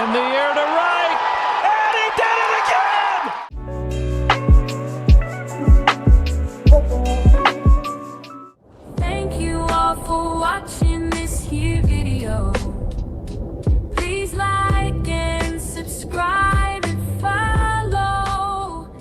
In the air to right, and he did it again! Thank you all for watching this here video. Please like and subscribe and follow.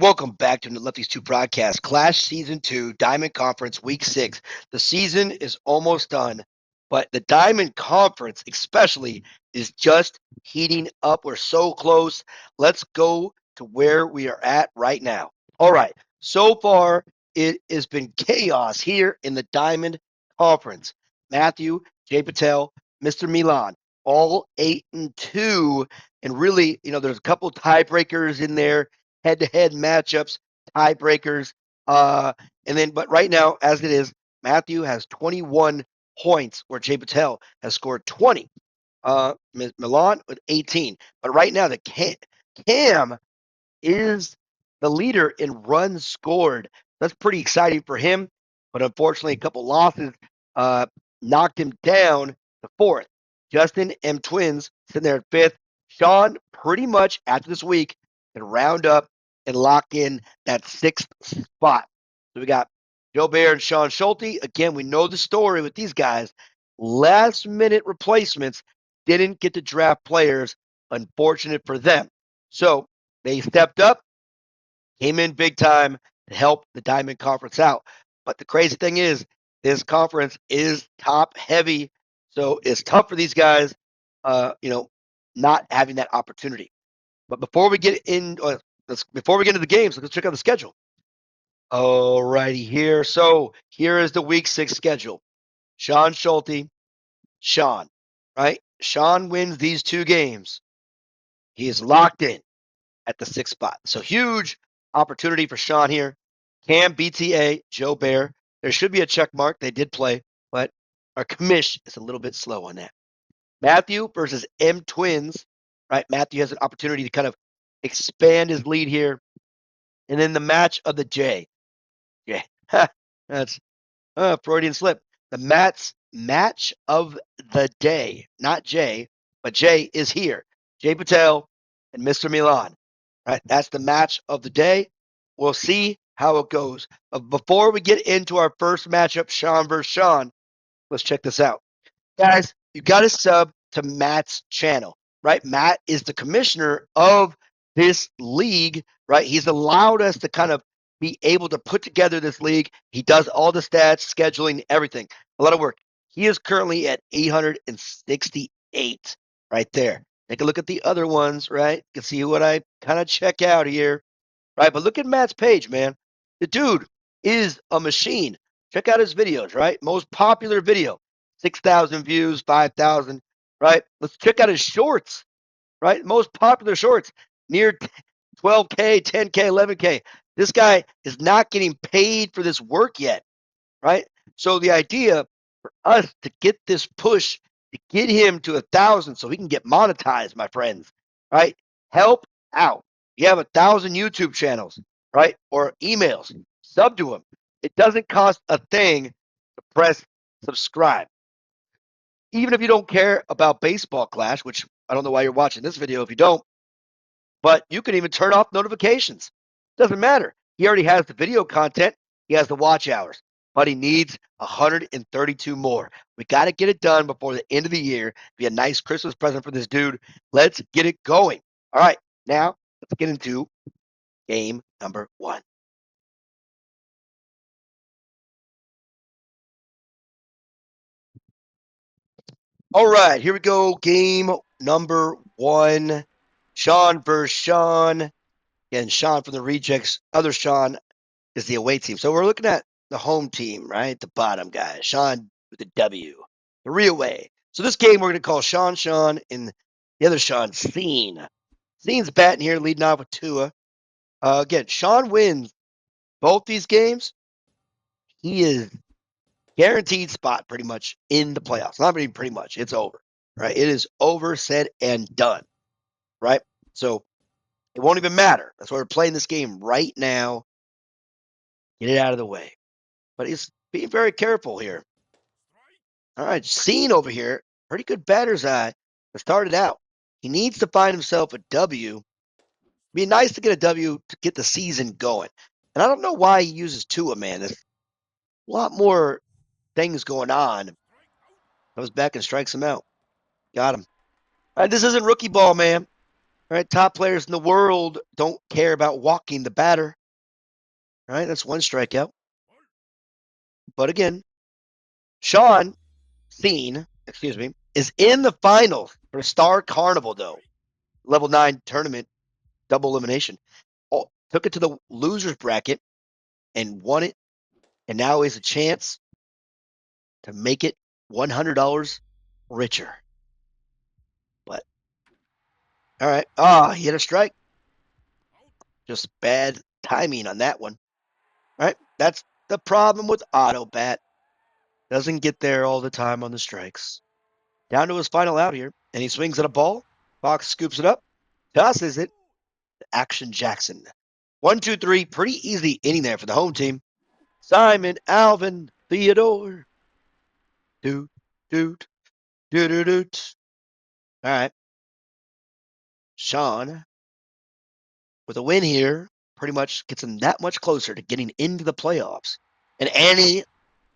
Welcome back to the Lefties 2 broadcast. Clash Season 2, Diamond Conference, Week 6. The season is almost done, but the Diamond Conference especially is just heating up. We're so close. Let's go to where we are at right now. All right, so far it has been chaos here in the Diamond Conference. Matthew, JayPatel, MrMilan, all 8-2, and really, there's a couple tiebreakers in there, head-to-head matchups, tiebreakers. But right now, as it is, Matthew has 21 points, where JayPatel has scored 20. Milan with 18. But right now, the Cam is the leader in runs scored. That's pretty exciting for him. But unfortunately, a couple losses knocked him down to fourth. Justin Mtwins sitting there at fifth. Shawn, pretty much after this week, can round up and lock in that sixth spot. So we got Joe Bear and Shawn Schulte. Again, we know the story with these guys. Last minute replacements didn't get to draft players. Unfortunate for them. So they stepped up, came in big time to help the Diamond Conference out. But the crazy thing is, this conference is top heavy. So it's tough for these guys, not having that opportunity. But before we get into the games, let's check out the schedule. All righty here. So here is the Week 6 schedule. Shawn Schulte, Shawn, right? Shawn wins these two games. He is locked in at the sixth spot. So huge opportunity for Shawn here. Cam, BTA, Joe Bear. There should be a check mark. They did play, but our commish is a little bit slow on that. Matthew versus Mtwins, right? Matthew has an opportunity to kind of expand his lead here. And then the match of the J. Yeah, that's Freudian slip. The match of the day, not Jay, but Jay is here. JayPatel and MrMilan. Right, that's the match of the day. We'll see how it goes. But before we get into our first matchup, Shawn versus Shawn, let's check this out. Guys, you got to sub to Matt's channel, right? Matt is the commissioner of this league, right? He's allowed us to kind of be able to put together this league. He does all the stats, scheduling, everything. A lot of work. He is currently at 868 right there. Take a look at the other ones, right? You can see what I kind of check out here, right? But look at Matt's page, man. The dude is a machine. Check out his videos, right? Most popular video, 6,000 views, 5,000, right? Let's check out his shorts, right? Most popular shorts, near 12K, 10K, 11K. This guy is not getting paid for this work yet, right? So the idea for us to get this push, to get him to 1,000 so he can get monetized, my friends, right? Help out. You have 1,000 YouTube channels, right? Or emails. Sub to him. It doesn't cost a thing to press subscribe. Even if you don't care about Baseball Clash, which I don't know why you're watching this video if you don't, but you can even turn off notifications. Doesn't matter. He already has the video content. He has the watch hours, but he needs 132 more. We got to get it done before the end of the year. Be a nice Christmas present for this dude. Let's get it going. All right, now let's get into game number 1. All right, here we go. Game number 1. Shawn versus Shawn. Again, Shawn from the rejects. Other Shawn is the away team. So we're looking at the home team, right? The bottom guy. Shawn with the W. The real way. So this game we're going to call Shawn, and the other Shawn, Scene. Scene's batting here, leading off with Tua. Again, Shawn wins both these games. He is guaranteed spot pretty much in the playoffs. Not even pretty much. It's over, right? It is over, said, and done, right? So it won't even matter. That's why we're playing this game right now. Get it out of the way. But he's being very careful here. All right, Scene over here pretty good batter's eye to start it out. He needs to find himself a W. Be nice to get a W to get the season going. And I don't know why he uses Tua, man. There's a lot more things going on. Comes back and strikes him out. Got him. All right, this isn't rookie ball, man. All right, top players in the world don't care about walking the batter. All right, that's one strikeout. But again, Shawn is in the finals for Star Carnival, though. Level 9 tournament, double elimination. Oh, took it to the loser's bracket and won it. And now is a chance to make it $100 richer. But, all right. He hit a strike. Just bad timing on that one. All right. That's the problem with Auto Bat. Doesn't get there all the time on the strikes. Down to his final out here, and he swings at a ball. Fox scoops it up, tosses it to Action Jackson. 1, 2, 3, pretty easy inning there for the home team. Simon, Alvin, Theodore. Doot, doot, doot, doot, doot. All right. Shawn, with a win here, pretty much gets him that much closer to getting into the playoffs. And Annie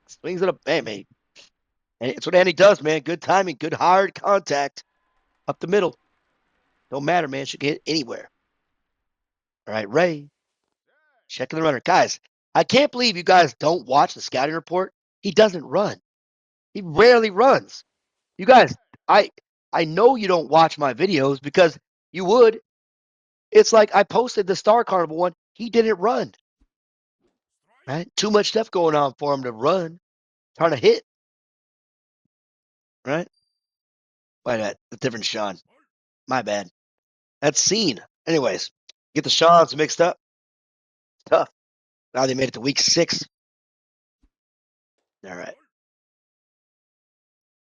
swings at a hey, and it's what Annie does, man. Good timing, good hard contact up the middle. Don't matter, man. She can hit anywhere. All right, Ray. Checking the runner. Guys, I can't believe you guys don't watch the scouting report. He doesn't run. He rarely runs. You guys, I know you don't watch my videos because you would. It's like I posted the Star Carnival one. He didn't run. Right? Too much stuff going on for him to run. Trying to hit. Right? Why that? The different Shawn. My bad. That's seen. Anyways, get the Shawns mixed up. It's tough. Now they made it to week 6. All right.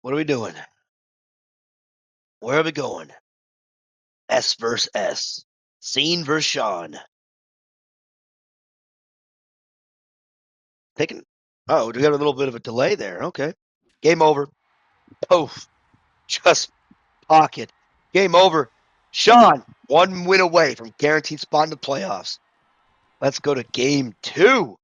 What are we doing? Where are we going? S versus S. Scene versus Shawn. Taking. Oh, we got a little bit of a delay there. Okay. Game over. Poof. Just pocket. Game over. Shawn, 1 win away from guaranteed spot in the playoffs. Let's go to game 2.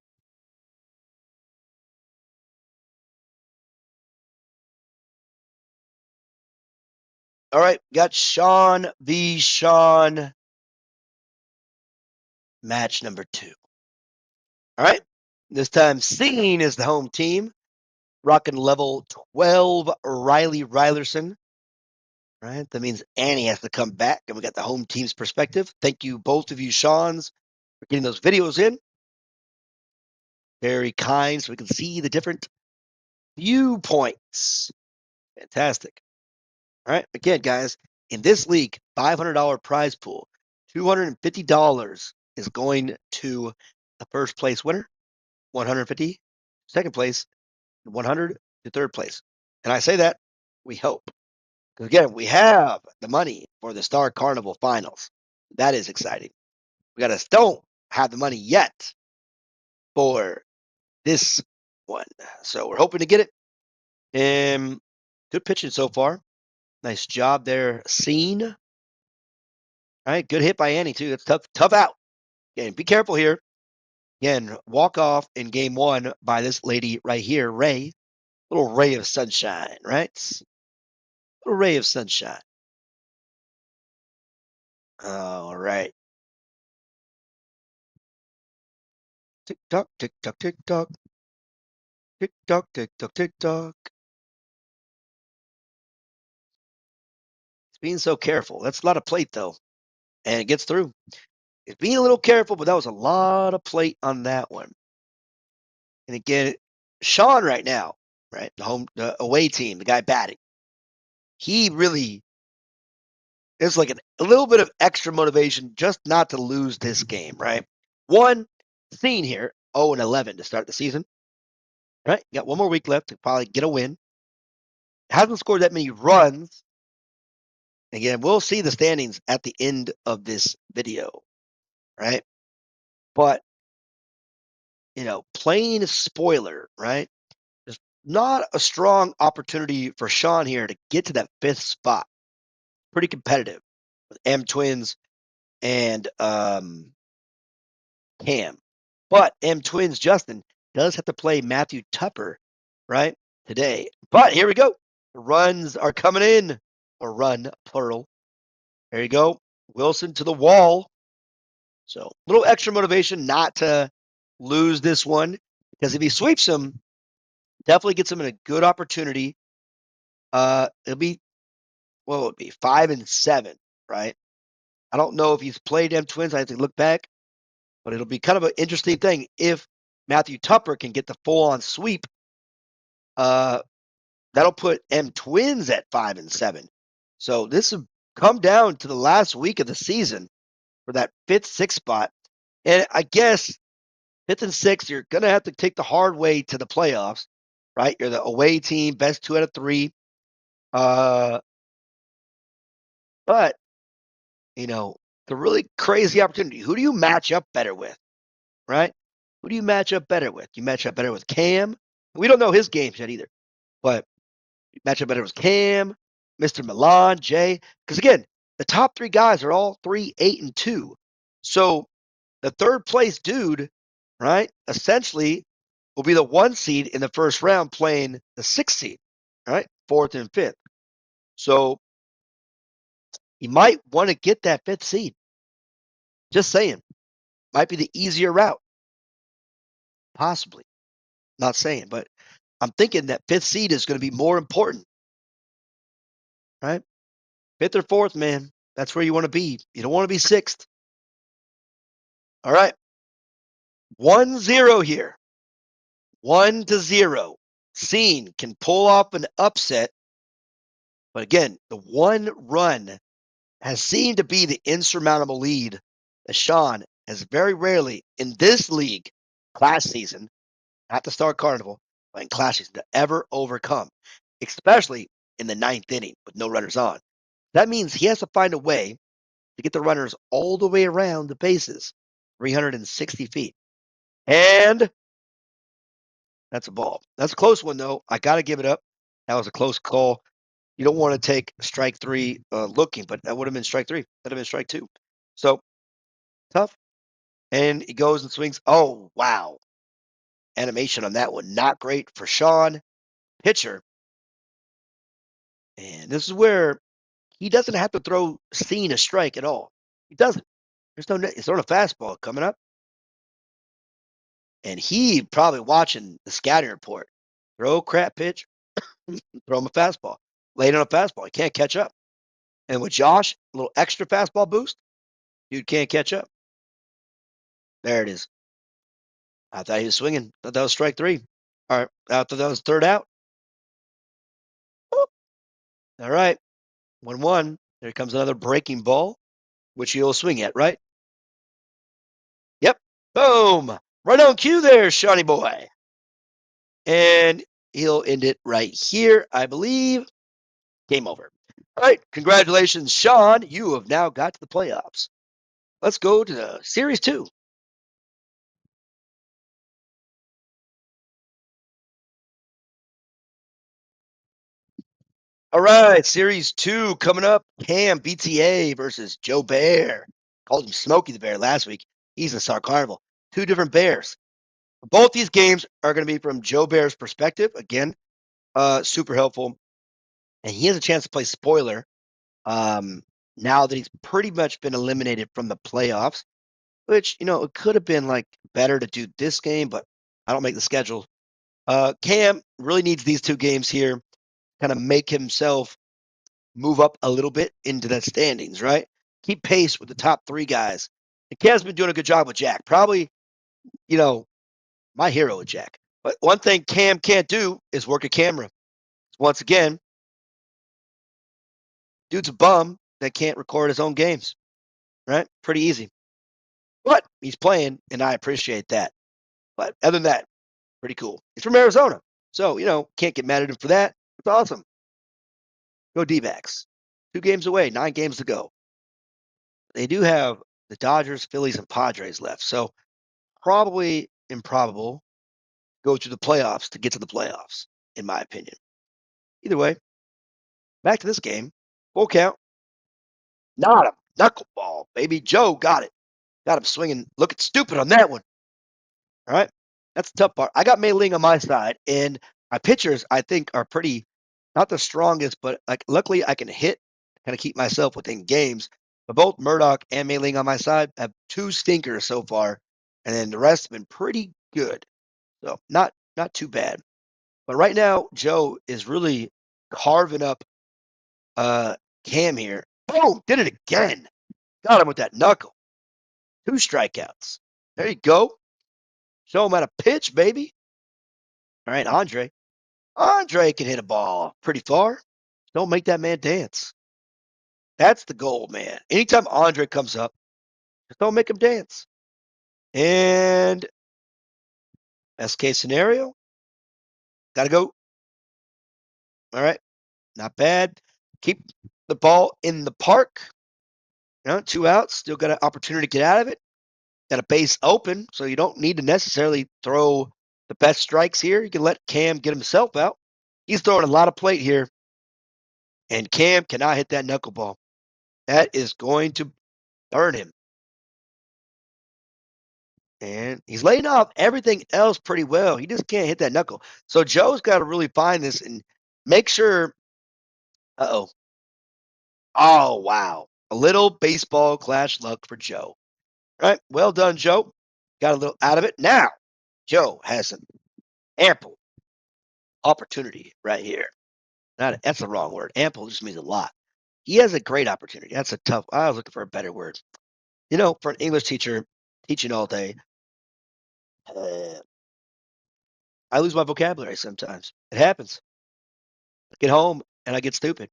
All right. Got Shawn v. Shawn. Match number 2. All right. This time, Scene is the home team. Rocking level 12, Riley Rylerson. Right? That means Annie has to come back, and we got the home team's perspective. Thank you, both of you, Shawns, for getting those videos in. Very kind, so we can see the different viewpoints. Fantastic. All right. Again, guys, in this league, $500 prize pool, $250 is going to the first place winner, 150 second place, 100 to third place. And I say that we hope. Because again, we have the money for the Star Carnival finals. That is exciting. We got don't have the money yet for this one. So we're hoping to get it. And good pitching so far. Nice job there, Scene. All right, good hit by Annie too. That's tough out. Again, be careful here. Again, walk off in game 1 by this lady right here, Ray. Little ray of sunshine, right? Little ray of sunshine. All right. Tick tock, tick tock, tick tock. Tick tock, tick tock, tick tock. It's being so careful. That's a lot of plate though. And it gets through. It's being a little careful, but that was a lot of plate on that one. And again, Shawn right now, right? The away team, the guy batting. He really is like a little bit of extra motivation just not to lose this game, right? One Scene here, 0-11 to start the season. Right? Got one more week left to probably get a win. Hasn't scored that many runs. Again, we'll see the standings at the end of this video, right? But, plain spoiler, right? Just not a strong opportunity for Shawn here to get to that 5th spot. Pretty competitive with Mtwins and Cam. But Mtwins Justin does have to play Matthew Tupper, right, today. But here we go. The runs are coming in, or run, plural. There you go. Wilson to the wall. So a little extra motivation not to lose this one, because if he sweeps him, definitely gets him in a good opportunity. It'll be, what would it be, 5-7, right? I don't know if he's played Mtwins. I have to look back, but it'll be kind of an interesting thing if Matthew Tupper can get the full-on sweep. That'll put Mtwins at 5-7. So this will come down to the last week of the season for that 5th, 6th spot. And I guess 5th and 6th, you're going to have to take the hard way to the playoffs, right? You're the away team, best 2 out of 3. But, the really crazy opportunity. Who do you match up better with, right? Who do you match up better with? You match up better with Cam. We don't know his games yet either, but you match up better with Cam, MrMilan, Jay. Because again, the top 3 guys are all 3, 8, and 2. So the 3rd place dude, right, essentially will be the 1 seed in the first round playing the 6th seed, right, 4th and 5th. So you might want to get that 5th seed. Just saying. Might be the easier route. Possibly. Not saying, but I'm thinking that 5th seed is going to be more important, right? 5th or 4th, man. That's where you want to be. You don't want to be 6th. All right. 1-0 here. 1-0. Scene can pull off an upset. But again, the 1 run has seemed to be the insurmountable lead that Shawn has very rarely in this league, class season, not the Star Carnival, but in class season, to ever overcome, especially in the 9th inning with no runners on. That means he has to find a way to get the runners all the way around the bases, 360 feet. And that's a ball. That's a close one, though. I got to give it up. That was a close call. You don't want to take strike 3 looking, but that would have been strike 3. That would have been strike 2. So tough. And he goes and swings. Oh, wow. Animation on that one. Not great for Shawn, pitcher. And this is where he doesn't have to throw Steen a strike at all. He doesn't. He's throwing a fastball coming up. And he probably watching the scouting report. Throw a crap pitch, throw him a fastball. Late on a fastball. He can't catch up. And with Josh, a little extra fastball boost, dude can't catch up. There it is. I thought he was swinging. I thought that was strike 3. All right. I thought that was 3rd out. Whoop. All right. 1-1. There comes another breaking ball, which he'll swing at, right? Yep. Boom. Right on cue there, Shawnee boy. And he'll end it right here, I believe. Game over. All right. Congratulations, Shawn. You have now got to the playoffs. Let's go to the Series 2. All right, Series 2 coming up. Cam BTA versus Joe Bear. Called him Smokey the Bear last week. He's in Star Carnival. 2 different bears. Both these games are going to be from Joe Bear's perspective. Again, super helpful. And he has a chance to play spoiler now that he's pretty much been eliminated from the playoffs, which, it could have been like better to do this game, but I don't make the schedule. Cam really needs these 2 games here, kind of make himself move up a little bit into the standings, right? Keep pace with the top 3 guys. And Cam's been doing a good job with Jack. Probably, my hero with Jack. But one thing Cam can't do is work a camera. Once again, dude's a bum that can't record his own games, right? Pretty easy. But he's playing, and I appreciate that. But other than that, pretty cool. He's from Arizona. So, can't get mad at him for that. It's awesome. Go D-backs. 2 games away, 9 games to go. They do have the Dodgers, Phillies, and Padres left. So probably improbable go to the playoffs to get to the playoffs. in my opinion. Either way, back to this game. Full count. Not a knuckleball, baby. Joe got it. Got him swinging, looking stupid on that one. All right. That's the tough part. I got Mei Ling on my side, and my pitchers, I think, are pretty, not the strongest, but like luckily I can hit, kind of keep myself within games. But both Murdoch and Mei Ling on my side have two stinkers so far, and then the rest have been pretty good. So not too bad. But right now, Joe is really carving up Cam here. Boom! Did it again. Got him with that knuckle. 2 strikeouts. There you go. Show him how to pitch, baby. All right, Andre. Andre can hit a ball pretty far. Don't make that man dance. That's the goal, man. Anytime Andre comes up, just don't make him dance. And best case scenario, got to go. All right, not bad. Keep the ball in the park. 2 outs. Still got an opportunity to get out of it. Got a base open, so you don't need to necessarily throw the best strikes here. You can let Cam get himself out. He's throwing a lot of plate here, and Cam cannot hit that knuckleball. That is going to burn him. And he's laying off everything else pretty well. He just can't hit that knuckle. So Joe's got to really find this and make sure. Uh-oh. Oh, wow. A little baseball clash luck for Joe. All right. Well done, Joe. Got a little out of it. Now, Joe has an ample opportunity right here. That's the wrong word. Ample just means a lot. He has a great opportunity. That's a tough. I was looking for a better word. For an English teacher teaching all day, uh, I lose my vocabulary sometimes. It happens. I get home and I get stupid.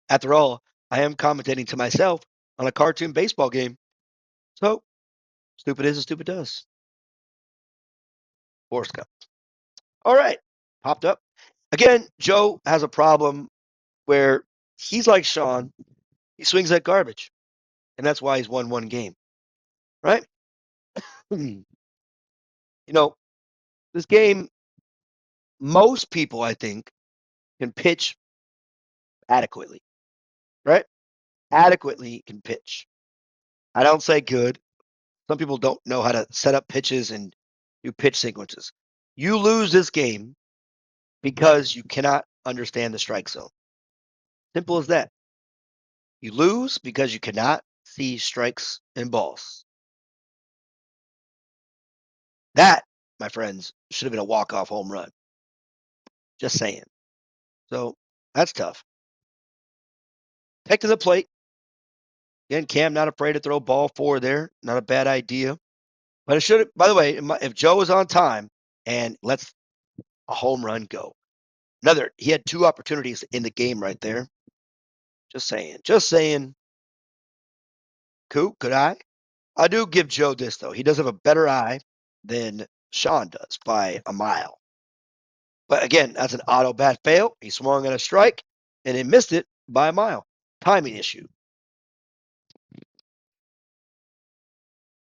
After all, I am commentating to myself on a cartoon baseball game. So, stupid is as stupid does. Forrest Gump. All right. Popped up. Again, Joe has a problem where he's like Shawn. He swings at garbage. And that's why he's won one game. Right? This game, most people, I think, can pitch adequately. Right? Adequately can pitch. I don't say good. Some people don't know how to set up pitches and do pitch sequences. You lose this game because you cannot understand the strike zone. Simple as that. You lose because you cannot see strikes and balls. That, my friends, should have been a walk-off home run. Just saying. So that's tough. Take to the plate. Again, Cam not afraid to throw ball forward there. Not a bad idea. But it should have, by the way, if Joe was on time and lets a home run go. He had 2 opportunities in the game right there. Just saying. Just saying. Could I? I do give Joe this, though. He does have a better eye than Shawn does by a mile. But again, that's an auto bat fail. He swung at a strike, and he missed it by a mile. Timing issue.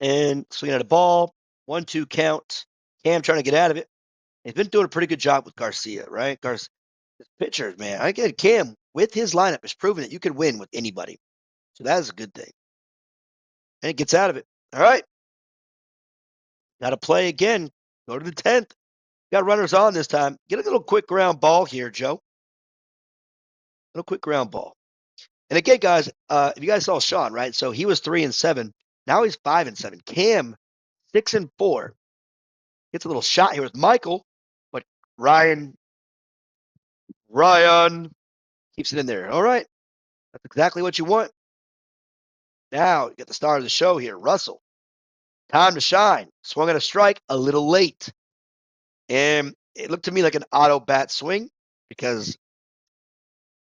And swinging at a ball. 1-2 count. Cam trying to get out of it. He's been doing a pretty good job with Garcia, right? His pitchers, man. I get Cam with his lineup has proven that you can win with anybody. So that is a good thing. And he gets out of it. All right. Got to play again. Go to the 10th. Got runners on this time. Get a little quick ground ball here, Joe. Little quick ground ball. And again, guys, if you guys saw Shawn, right? So he was 3-7. Now he's 5-7. Cam, 6-4. Gets a little shot here with Michael, but Ryan keeps it in there. All right. That's exactly what you want. Now you got the star of the show here, Russell. Time to shine. Swung at a strike a little late. And it looked to me like an auto bat swing because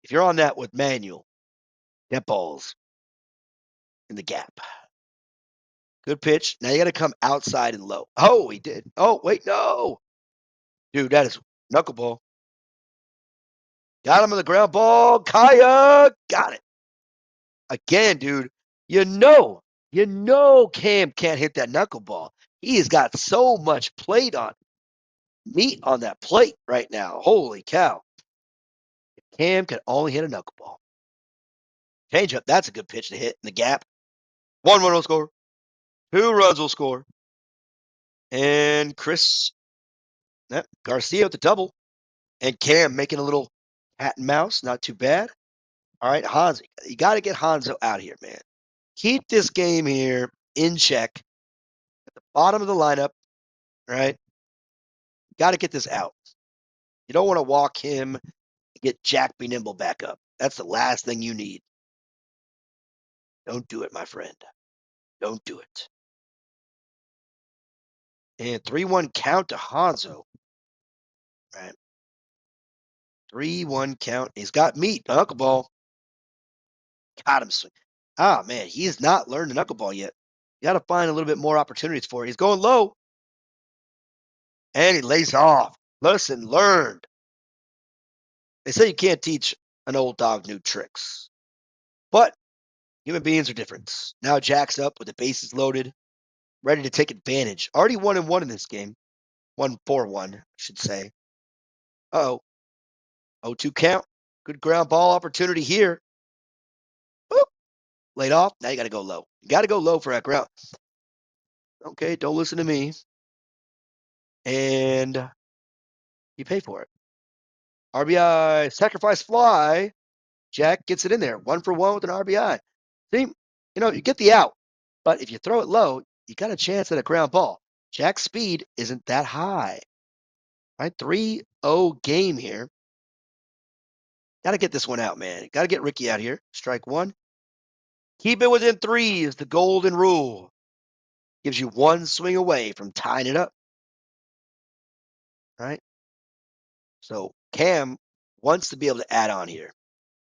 if you're on that with manual, that ball's in the gap. Good pitch. Now you got to come outside and low. Oh, he did. Oh, wait, no. Dude, that is knuckleball. Got him on the ground ball. Kaya got it. Again, dude, you know Cam can't hit that knuckleball. He has got so much plate on. meat on that plate right now. Holy cow. Cam can only hit a knuckleball. Change up. That's a good pitch to hit in the gap. 1 run will score. 2 runs will score. And Garcia with the double. And Cam making a little cat and mouse. Not too bad. All right, Hanzo. You got to get Hanzo out of here, man. Keep this game here in check. At the bottom of the lineup, right? Got to get this out. You don't want to walk him and get Jack Be Nimble back up. That's the last thing you need. Don't do it, my friend. Don't do it. And 3-1 count to Hanzo. Right. 3-1 count. He's got meat. Knuckleball. Got him swing. Ah, man, he has not learned the knuckleball yet. You got to find a little bit more opportunities for it. He's going low. And he lays off. Lesson learned. They say you can't teach an old dog new tricks. But human beings are different. Now Jack's up with the bases loaded, ready to take advantage. Already 1-1 in this game. 1-4-1, I should say. Uh-oh. 0-2 count. Good ground ball opportunity here. Boop. Laid off. Now you got to go low. You got to go low for that ground. Okay, don't listen to me. And you pay for it. RBI, sacrifice fly. Jack gets it in there. 1-for-1 with an RBI. See, you get the out. But if you throw it low, you got a chance at a ground ball. Jack's speed isn't that high. Right? 3-0 game here. Got to get this one out, man. Got to get Ricky out here. Strike 1. Keep it within 3 is the golden rule. Gives you 1 swing away from tying it up. Right? So Cam wants to be able to add on here.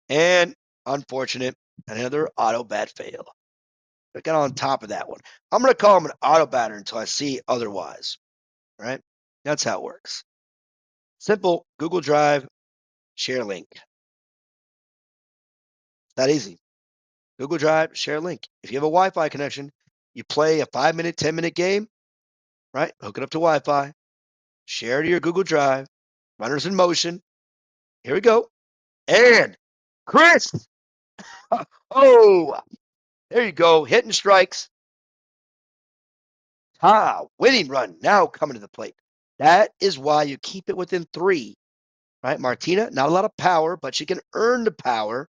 And unfortunate, another auto bat fail. I got on top of that one. I'm going to call him an auto batter until I see otherwise. Right? That's how it works. Simple Google Drive, share link. That easy. Google Drive, share link. If you have a Wi-Fi connection, you play a 5-minute, 10-minute game, right? Hook it up to Wi-Fi, share to your Google Drive, runners in motion. Here we go. And Chris. Oh, there you go. Hitting strikes. Winning run now coming to the plate. That is why you keep it within 3, right? Martina, not a lot of power, but she can earn the power.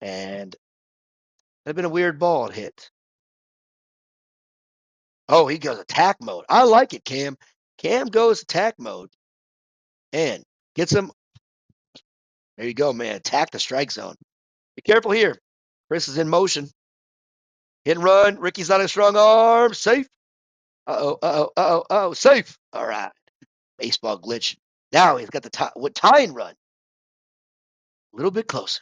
And that'd been a weird ball hit. Oh, he goes attack mode. I like it, Cam. Cam goes attack mode and gets him. There you go, man. Attack the strike zone. Be careful here. Chris is in motion. Hit and run. Ricky's not a strong arm. Safe. Safe. All right. Baseball glitch. Now he's got the tying run. A little bit closer.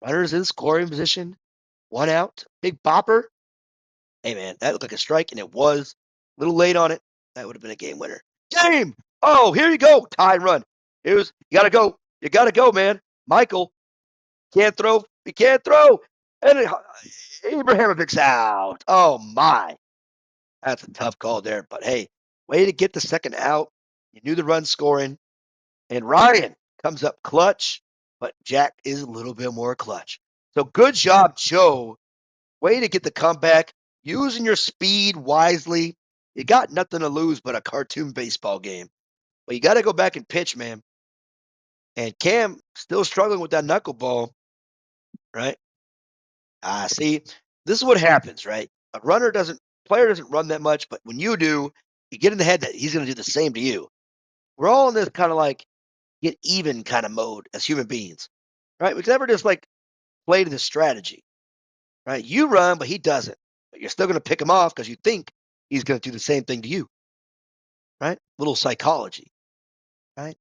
Runners in scoring position. 1 out. Big bopper. Hey, man, that looked like a strike, and it was. A little late on it. That would have been a game winner. Game! Oh, here you go. Tie run. You got to go. You got to go, man. Michael can't throw. He can't throw. And Abrahamovic's out. Oh, my. That's a tough call there. But, hey, way to get the second out. You knew the run scoring. And Ryan comes up clutch, but Jack is a little bit more clutch. So good job, Joe. Way to get the comeback. Using your speed wisely. You got nothing to lose but a cartoon baseball game. But you got to go back and pitch, man. And Cam still struggling with that knuckleball, right? See, this is what happens, right? A player doesn't run that much, but when you do, you get in the head that he's going to do the same to you. We're all in this kind of like get even kind of mode as human beings, right? We can never just like play to the strategy, right? You run, but he doesn't. But you're still going to pick him off because you think he's going to do the same thing to you, right? Little psychology, right?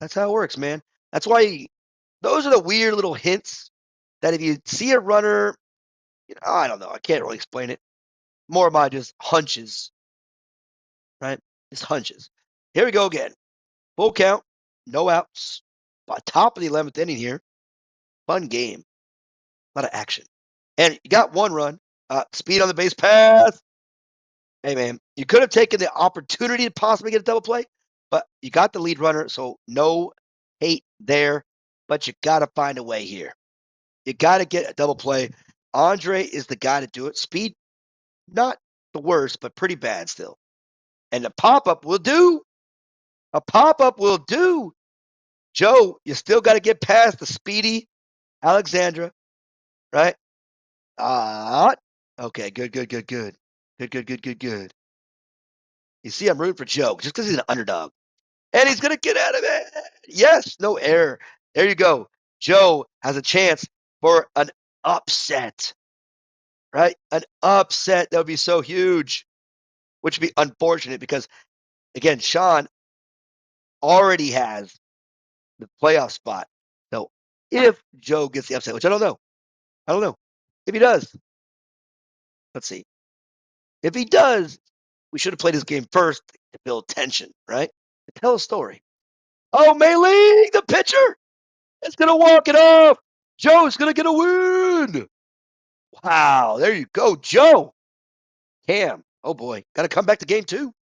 That's how it works, man. That's why those are the weird little hints that if you see a runner, I don't know. I can't really explain it. More of my just hunches, right? Just hunches. Here we go again. Full count, no outs. Top of the 11th inning here. Fun game. A lot of action. And you got 1 run. Speed on the base path. Hey, man, you could have taken the opportunity to possibly get a double play, but you got the lead runner, so no hate there. But you got to find a way here. You got to get a double play. Andre is the guy to do it. Speed, not the worst, but pretty bad still. And the pop up will do. A pop up will do. Joe, you still got to get past the speedy Alexandra, right? Okay, good, good, good, good. Good, good, good, good, good. You see, I'm rooting for Joe just because he's an underdog. And he's going to get out of it. Yes, no error. There you go. Joe has a chance for an upset, right? An upset. That would be so huge, which would be unfortunate because, again, Shawn already has the playoff spot. So if Joe gets the upset, which I don't know. If he does, let's see. If he does, we should have played this game first to build tension, right? To tell a story. Oh, Mei the pitcher, is going to walk it off. Joe's going to get a win. Wow, there you go, Joe. Cam, oh boy, got to come back to game two.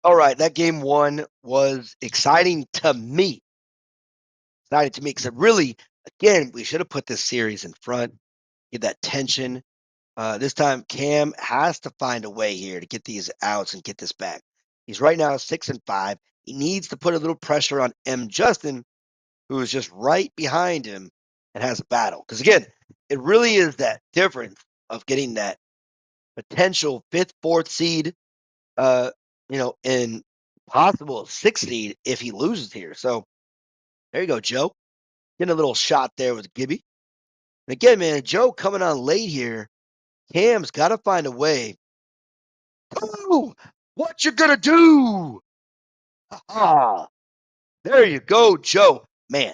All right, that game one was exciting to me. Exciting to me because it really, again, we should have put this series in front, get that tension. This time, Cam has to find a way here to get these outs and get this back. He's right now 6-5. He needs to put a little pressure on M. Justin, who is just right behind him and has a battle. Because again, it really is that difference of getting that potential fifth, fourth seed, uh, and possible sixth seed if he loses here. So there you go, Joe. Getting a little shot there with Gibby. And again, man, Joe coming on late here. Cam's got to find a way. Oh, what you gonna do? Ah, there you go, Joe. Man,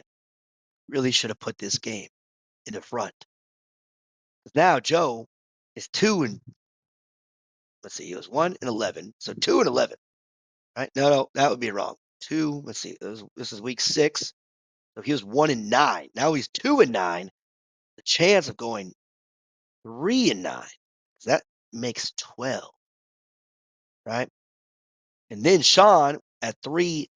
really should have put this game in the front. Now Joe is 2 and let's see, he was 1-11, so 2-11. Right? No, that would be wrong. Two. Let's see, this is week 6. So he was 1-9. Now he's 2-9. The chance of going 3-9. So that makes 12. Right? And then Shawn at 3-7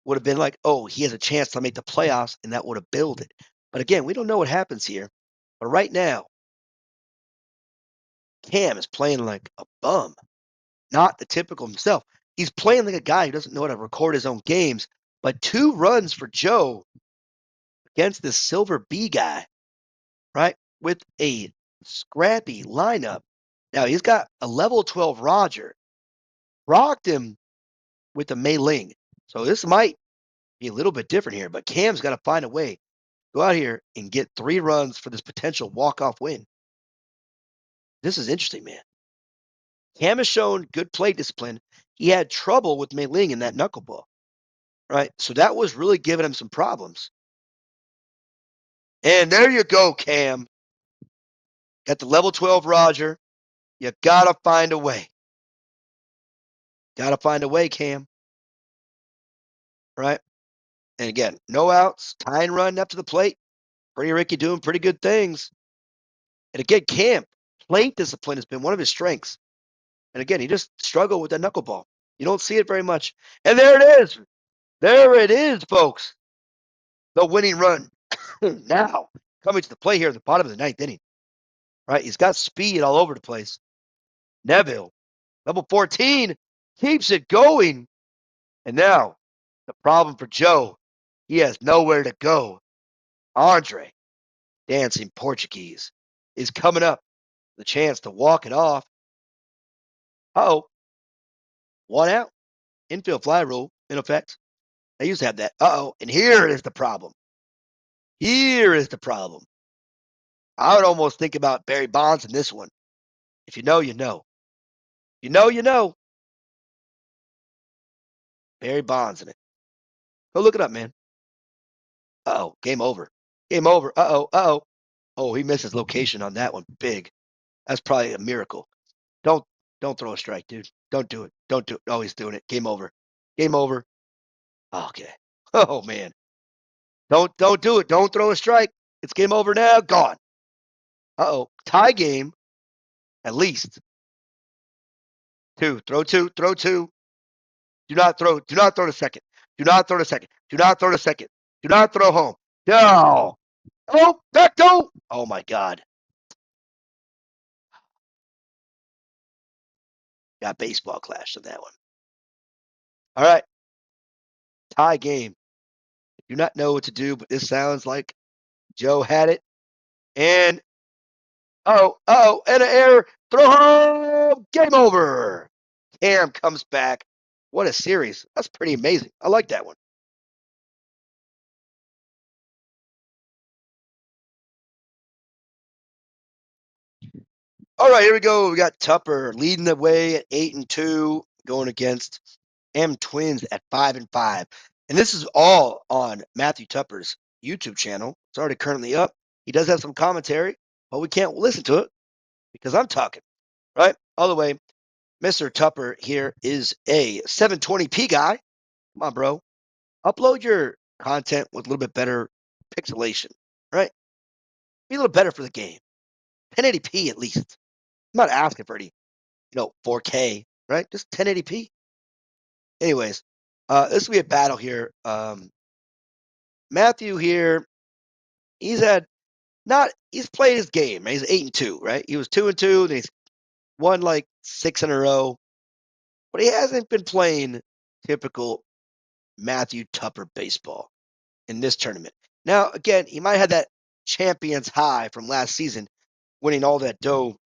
would have been like, oh, he has a chance to make the playoffs, and that would have built it. But again, we don't know what happens here. But right now, Cam is playing like a bum, not the typical himself. He's playing like a guy who doesn't know how to record his own games. But 2 runs for Joe against this Silver B guy, right? With a scrappy lineup. Now he's got a level 12 Roger, rocked him with the Mei Ling. So this might be a little bit different here, but Cam's got to find a way. Go out here and get 3 runs for this potential walk-off win. This is interesting, man. Cam has shown good plate discipline. He had trouble with Mei Ling in that knuckleball, right? So that was really giving him some problems. And there you go, Cam. Got the level 12 Roger. You got to find a way. Got to find a way, Cam. Right? And again, no outs, tying run up to the plate. Pretty Ricky doing pretty good things. And again, Cam, plate discipline has been one of his strengths. And again, he just struggled with that knuckleball. You don't see it very much. And there it is. There it is, folks. The winning run. Now, coming to the play here at the bottom of the 9th inning. Right? He's got speed all over the place. Neville, level 14, keeps it going. And now, the problem for Joe, he has nowhere to go. Andre, dancing Portuguese, is coming up. The chance to walk it off. Oh, 1 out. Infield fly rule in effect. They used to have that. And here is the problem. Here is the problem. I would almost think about Barry Bonds in this one. If you know, you know. You know, you know. Barry Bonds in it. Go look it up, man. Game over. Game over. Oh, he missed his location on that one. Big. That's probably a miracle. Don't don't throw a strike, dude. Don't do it. Don't do it. Oh, he's doing it. Game over. Game over. Okay. Oh man. Don't do it. Don't throw a strike. It's game over now. Gone. Uh-oh. Tie game. At least. Two. Throw two. Throw two. Do not throw. Do not throw to second. Do not throw to second. Do not throw to second. Do not throw home. No. Oh, back go. Oh my God. Got baseball clash on that one. All right. Tie game. Do not know what to do, but this sounds like Joe had it. And and an error. Throw home. Game over. Cam comes back. What a series. That's pretty amazing. I like that one. All right, here we go. We got Tupper leading the way at 8-2, going against Mtwins at 5-5. And this is all on Matthew Tupper's YouTube channel. It's already currently up. He does have some commentary, but we can't listen to it because I'm talking. Right? All the way. Mr. Tupper here is a 720p guy. Come on, bro. Upload your content with a little bit better pixelation, right? Be a little better for the game. 1080p at least. I'm not asking for any, 4K, right? Just 1080p. Anyways, this will be a battle here. Matthew here, he's had not he's played his game. Right? He's 8-2, right? He was 2-2, then he's won like 6 in a row, but he hasn't been playing typical Matthew Tupper baseball in this tournament. Now, again, he might have that champions high from last season, winning all that dough.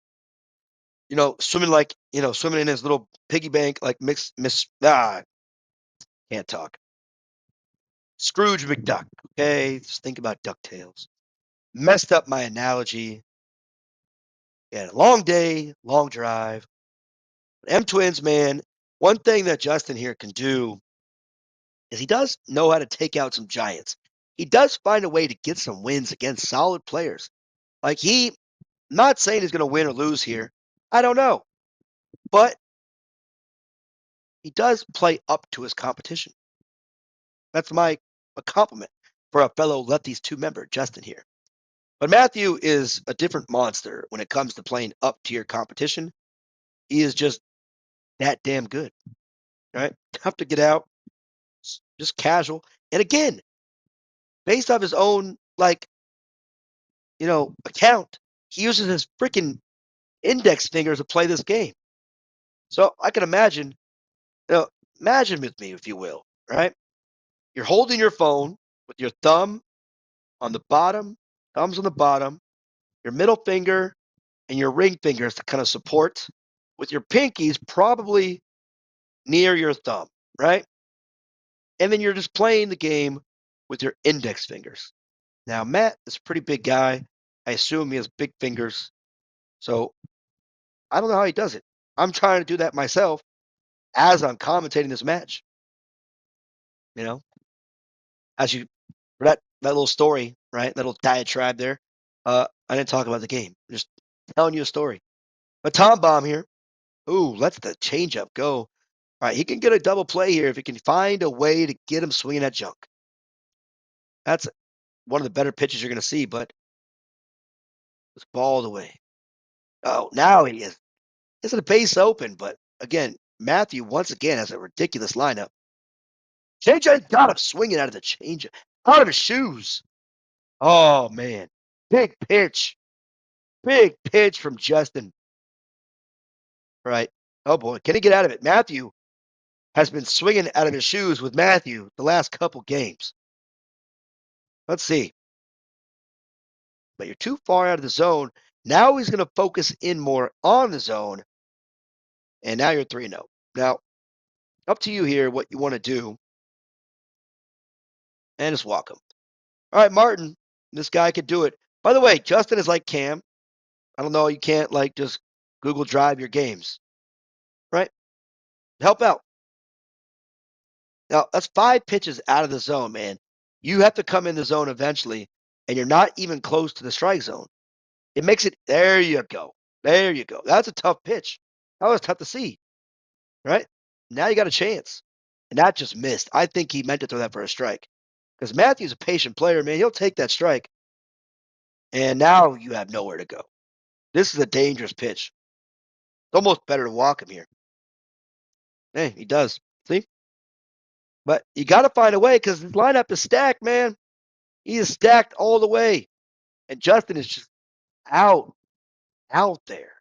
Swimming in his little piggy bank like can't talk. Scrooge McDuck. Okay, just think about DuckTales. Messed up my analogy. Yeah, long day, long drive. Mtwins, man. One thing that Justin here can do is he does know how to take out some giants. He does find a way to get some wins against solid players. Like not saying he's going to win or lose here. I don't know, but he does play up to his competition. That's a compliment for a fellow Lefties 2 member, Justin here. But Matthew is a different monster when it comes to playing up to your competition. He is just that damn good, right? Tough to get out, just casual. And again, based off his own account, he uses his freaking index fingers to play this game. So I can imagine, imagine with me, if you will, right? You're holding your phone with your thumbs on the bottom, your middle finger, and your ring fingers to kind of support, with your pinkies probably near your thumb, right? And then you're just playing the game with your index fingers. Now, Matt is a pretty big guy. I assume he has big fingers. So I don't know how he does it. I'm trying to do that myself as I'm commentating this match. You know, as you for that little story, right? That little diatribe there. I didn't talk about the game. I'm just telling you a story. But Tom Bomb here. Ooh, let's the changeup go. All right, he can get a double play here if he can find a way to get him swinging that junk. That's one of the better pitches you're going to see, but it's balled away. Oh, now he is. It's a base open, but again, Matthew once again has a ridiculous lineup. JJ got him swinging out of the changeup, out of his shoes. Oh man, big pitch from Justin. Right. Oh boy, can he get out of it? Matthew has been swinging out of his shoes with Matthew the last couple games. Let's see. But you're too far out of the zone. Now he's going to focus in more on the zone. And now you're 3-0. Now, up to you here what you want to do. And just walk him. All right, Martin. This guy could do it. By the way, Justin is like Cam. I don't know. You can't just Google Drive your games. Right? Help out. Now, that's 5 pitches out of the zone, man. You have to come in the zone eventually, and you're not even close to the strike zone. It makes it, there you go. There you go. That's a tough pitch. That was tough to see, right? Now you got a chance. And that just missed. I think he meant to throw that for a strike. Because Matthew's a patient player, man. He'll take that strike. And now you have nowhere to go. This is a dangerous pitch. It's almost better to walk him here. Hey, he does. See? But you got to find a way because his lineup is stacked, man. He is stacked all the way. And Justin is just out, out there,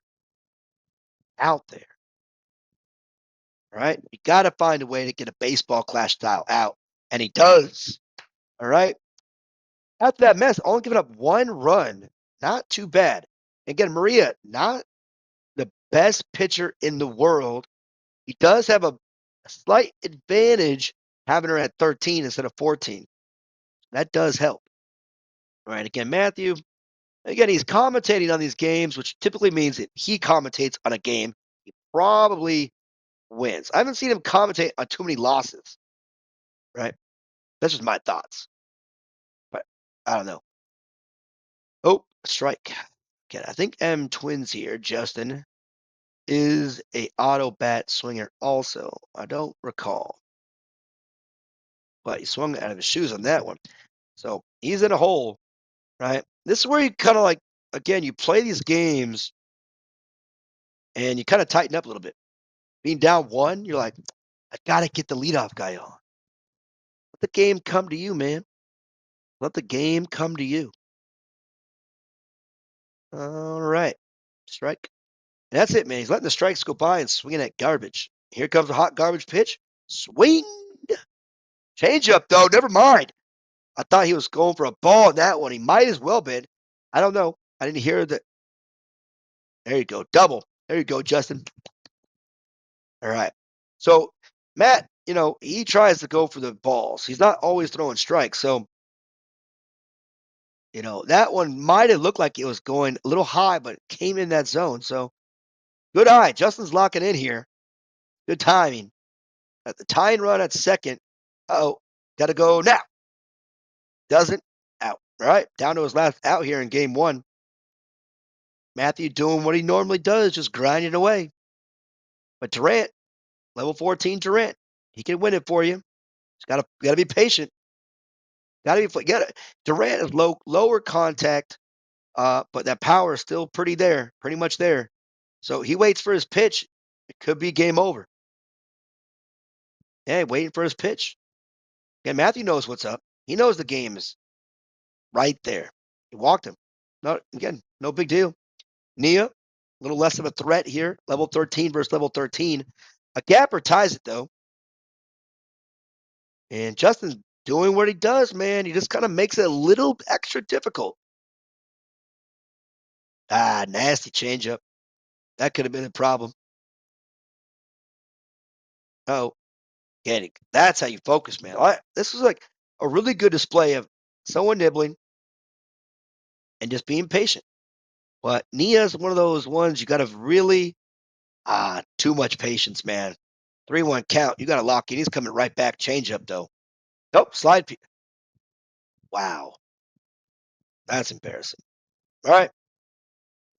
out there. All right? You got to find a way to get a baseball clash style out. And he does. All right? After that mess, only giving up one run. Not too bad. Again, Maria, not the best pitcher in the world. He does have a slight advantage having her at 13 instead of 14. That does help. All right, again, Matthew, again, he's commentating on these games, which typically means that he commentates on a game. He probably wins. I haven't seen him commentate on too many losses, right? That's just my thoughts. But I don't know. Oh, strike. Again, I think Mtwins here, Justin, is a auto bat swinger also. I don't recall. But he swung out of his shoes on that one. So he's in a hole, right? This is where you kind of like, again, you play these games and you kind of tighten up a little bit. Being down one, you're like, I got to get the leadoff guy on. Let the game come to you, man. Let the game come to you. All right. Strike. And that's it, man. He's letting the strikes go by and swinging at garbage. Here comes a hot garbage pitch. Swing. Change up, though. Never mind. I thought he was going for a ball in that one. He might as well been. I don't know. I didn't hear that. There you go. Double. There you go, Justin. All right. So Matt, he tries to go for the balls. He's not always throwing strikes. So, that one might have looked like it was going a little high, but it came in that zone. So good eye. Justin's locking in here. Good timing. At the tying run at second. Uh-oh. Got to go now. Doesn't. Out. All right. Down to his last out here in game one. Matthew doing what he normally does, just grinding away. But Durant, level 14 Durant, he can win it for you. Just gotta be patient. Durant is lower contact, but that power is still pretty much there. So he waits for his pitch. It could be game over. Yeah, waiting for his pitch. Yeah, Matthew knows what's up. He knows the game is right there. He walked him. No big deal. Nia, a little less of a threat here. Level 13 versus level 13. A gapper ties it though. And Justin's doing what he does, man. He just kind of makes it a little extra difficult. Nasty changeup. That could have been a problem. Oh, getting. That's how you focus, man. This was like a really good display of someone nibbling and just being patient. But Nia's one of those ones you got to really, too much patience, man. 3-1 count. You got to lock in. He's coming right back. Changeup, though. Nope, slide. Wow. That's embarrassing. All right.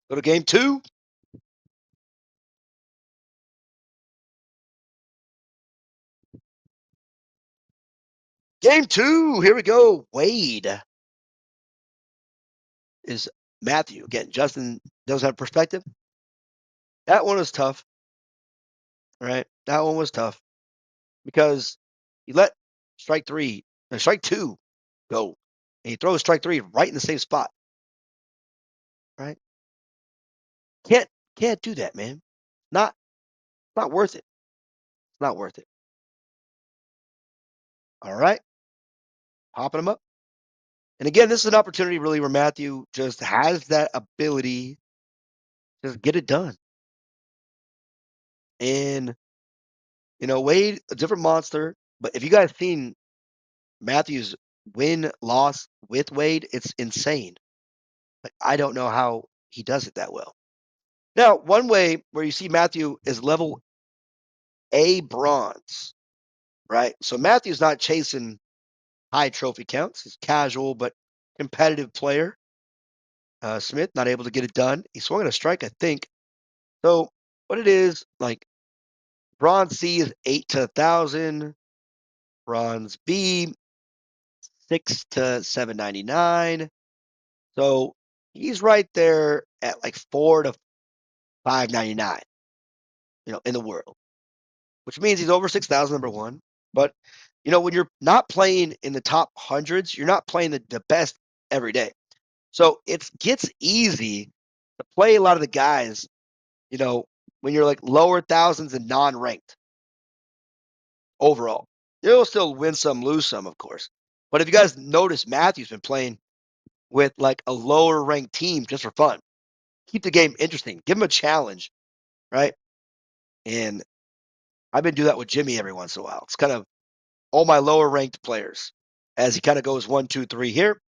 Go to game two. Game two. Here we go. Wade is Matthew. Again, Justin doesn't have perspective. That one was tough. Right? That one was tough because he let strike two go. And he throws strike three right in the same spot. Right? Can't do that, man. Not not worth it. It's not worth it. All right. Popping him up. And again, this is an opportunity really where Matthew just has that ability to just get it done. And Wade, a different monster. But if you guys seen Matthew's win loss with Wade, it's insane. Like I don't know how he does it that well. Now, one way where you see Matthew is level A bronze, right? So Matthew's not chasing high trophy counts. He's casual but competitive player. Smith not able to get it done. He swung at a strike, I think. So what it is, like bronze C is 8 to 1,000. Bronze B 6 to 7.99. So he's right there at like 4 to 5.99, in the world, which means he's over 6,000, number one. But, when you're not playing in the top hundreds, you're not playing the best every day. So it gets easy to play a lot of the guys, when you're like lower thousands and non-ranked overall. You'll still win some, lose some, of course. But if you guys notice, Matthew's been playing with like a lower ranked team just for fun. Keep the game interesting. Give him a challenge, right? And I've been doing that with Jimmy every once in a while. It's kind of all my lower ranked players as he kind of goes 1, 2, 3 here.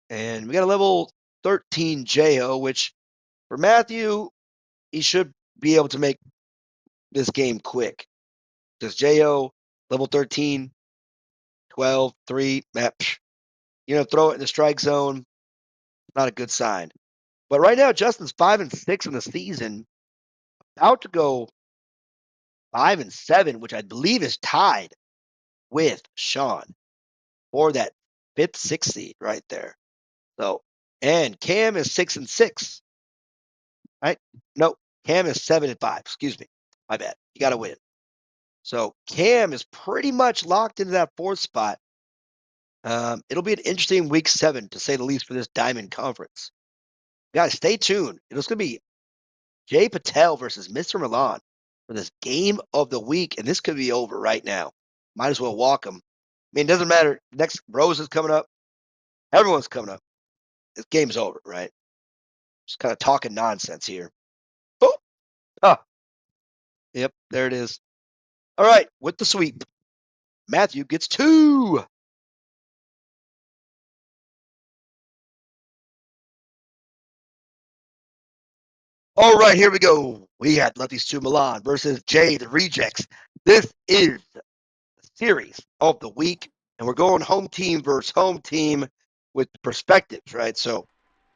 And we got a level 13 JO, which for Matthew, he should be able to make this game quick. Because JO, level 13, 12, 3, throw it in the strike zone. Not a good sign. But right now, Justin's 5-6 in the season, about to go 5-7, which I believe is tied with Shawn for that fifth, sixth seed right there. So, and Cam is 6-6, right? No, Cam is 7-5. Excuse me, my bad. You got to win. So Cam is pretty much locked into that fourth spot. It'll be an interesting week 7, to say the least, for this Diamond Conference. Guys, stay tuned. It's going to be JayPatel versus MrMilan for this game of the week, and this could be over right now. Might as well walk them. I mean, it doesn't matter. Next, Rose is coming up. Everyone's coming up. This game's over, right? Just kind of talking nonsense here. Oh, yep, there it is. All right, with the sweep, Matthew gets 2. All right, here we go. We had Lefties 2 Milan versus Jay, the Rejects. This is the series of the week, and we're going home team versus home team with perspectives, right? So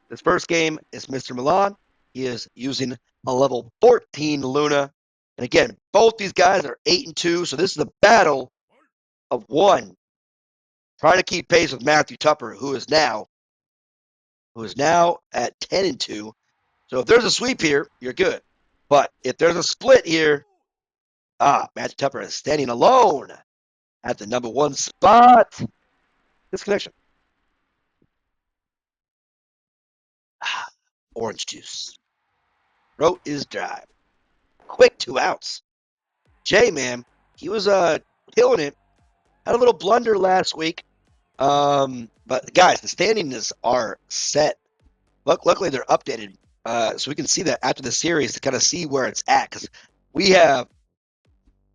this first game is MrMilan. He is using a level 14 Luna. And again, both these guys are 8-2, so this is a battle of one trying to keep pace with Matthew Tupper, who is now at 10-2. So if there's a sweep here, you're good. But if there's a split here, Matthew Tupper is standing alone at the number 1 spot. Disconnection. Orange juice. Throat is dry. Quick 2 outs. Jay, man, he was killing it. Had a little blunder last week. But guys, the standings are set. Luckily, they're updated, so we can see that after the series to kind of see where it's at. Because we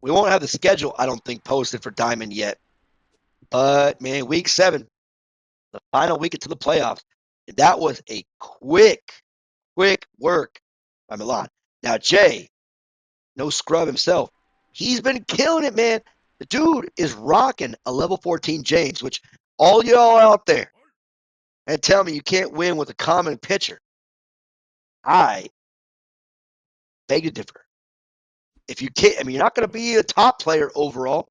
won't have the schedule, I don't think, posted for Diamond yet. But man, week 7, the final week into the playoffs, that was a quick work by Milan. Now Jay, no scrub himself, he's been killing it, man. The dude is rocking a level 14 James, which all y'all out there and tell me you can't win with a common pitcher, I beg to differ. If you can't, I mean, you're not going to be a top player overall,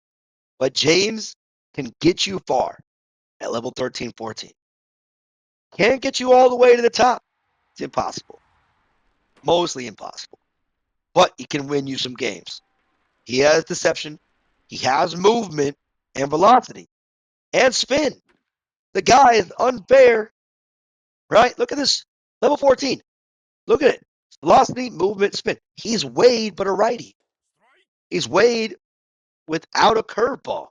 but James can get you far at level 13, 14. Can't get you all the way to the top. It's impossible. Mostly impossible. But he can win you some games. He has deception. He has movement and velocity and spin. The guy is unfair, right? Look at this. Level 14. Look at it. Velocity, movement, spin. He's Wade, but a righty. He's Wade without a curveball.